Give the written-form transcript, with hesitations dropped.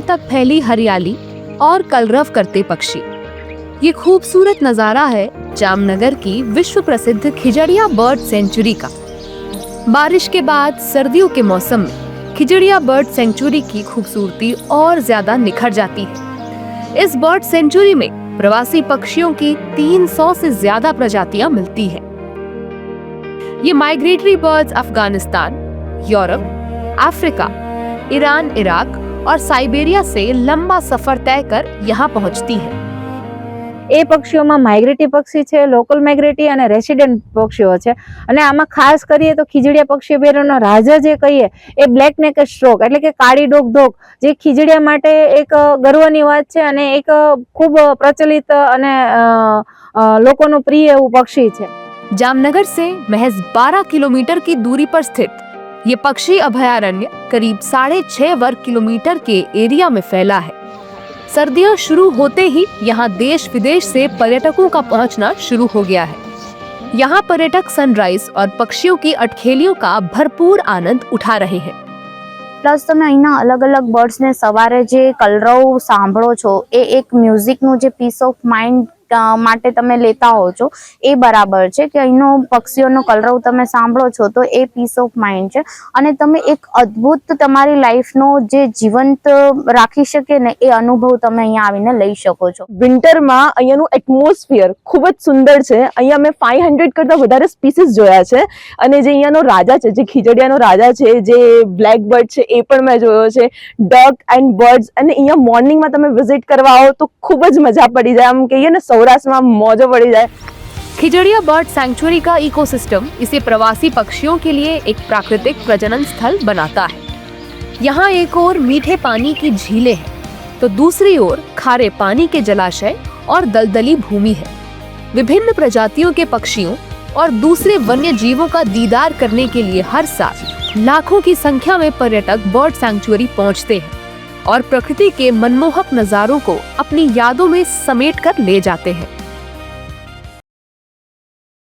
तक फैली हरियाली और कलरव करते पक्षी। ये खूबसूरत नजारा है जामनगर की विश्व प्रसिद्ध खिजड़िया बर्ड सेंचुरी का। बारिश के बाद सर्दियों के मौसम में खिजड़िया बर्ड सेंचुरी की खूबसूरती और ज्यादा निखर जाती है। इस बर्ड सेंचुरी में प्रवासी पक्षियों की 300 से ज्यादा प्रजातियां मिलती हैं। ये migratory birds Afghanistan, Europe, Africa, Iran, Iraq और साइबेरिया से लंबा सफर तय कर यहाँ पहुँचती है। એ પક્ષીઓમાં માઇગ્રેટરી પક્ષી છે, લોકલ માઇગ્રેટરી અને રેસિડેન્ટ પક્ષીઓ છે અને આમાં ખાસ કરીએ તો ખીજડીયા પક્ષી અભયારણ્યનો રાજા જે કહીએ એ બ્લેક નેકેડ સ્ટ્રોક એટલે કે કાળી ડોક ધોક જે ખીજડીયા માટે એક ગર્વની વાત છે અને એક ખૂબ પ્રચલિત અને લોકોનું પ્રિય એવું પક્ષી છે। जामनगर से महज 12 किलोमीटर की दूरी पर स्थित ये पक्षी अभयारण्य करीब 6.5 वर्ग किलोमीटर के एरिया में फैला है। सर्दियां शुरू होते ही यहाँ देश विदेश से पर्यटकों का पहुँचना शुरू हो गया है। यहाँ पर्यटक सनराइज और पक्षियों की अटखेलियों का भरपूर आनंद उठा रहे हैं। प्लस તમે અહીંના અલગ અલગ બર્ડ્સને સવારે જે કલરવ સાંભળો છો એ એક મ્યુઝિકનું જે પીસ ઓફ માઇન્ડ માટે તમે લેતા હો છો એ બરાબર છે કે અહીંનો પક્ષીઓનો કલરવ તમે સાંભળો છો તો એ પીસ ઓફ માઇન્ડ છે અને તમે એક અદ્ભુત તમારી લાઈફનો જે જીવંત રાખી શકે ને એ અનુભવ તમે અહીંયા આવીને લઈ શકો છો। વિન્ટરમાં અહીંયાનું એટમોસ્ફિયર ખૂબ જ સુંદર છે। અહીંયા મેં 500 કરતાં વધારે સ્પીસીસ જોયા છે અને જે અહીંયાનો રાજા છે, જે ખીજડીયાનો રાજા છે, જે બ્લેક બર્ડ છે એ પણ મેં જોયો છે, ડક એન્ડ બર્ડ્સ। અને અહીંયા મોર્નિંગમાં તમે વિઝિટ કરવા આવો તો ખૂબ જ મજા પડી જાય, આમ કહીએ ને સૌરાષ્ટ્રમાં मौज पड़ी जाए। खिजड़िया बर्ड सैंक्चुरी का इकोसिस्टम इसे प्रवासी पक्षियों के लिए एक प्राकृतिक प्रजनन स्थल बनाता है। यहाँ एक ओर मीठे पानी की झीलें हैं तो दूसरी ओर खारे पानी के जलाशय और दलदली भूमि है। विभिन्न प्रजातियों के पक्षियों और दूसरे वन्य जीवों का दीदार करने के लिए हर साल लाखों की संख्या में पर्यटक बर्ड सैंक्चुरी पहुँचते हैं और प्रकृति के मनमोहक नजारों को अपनी यादों में समेट कर ले जाते हैं।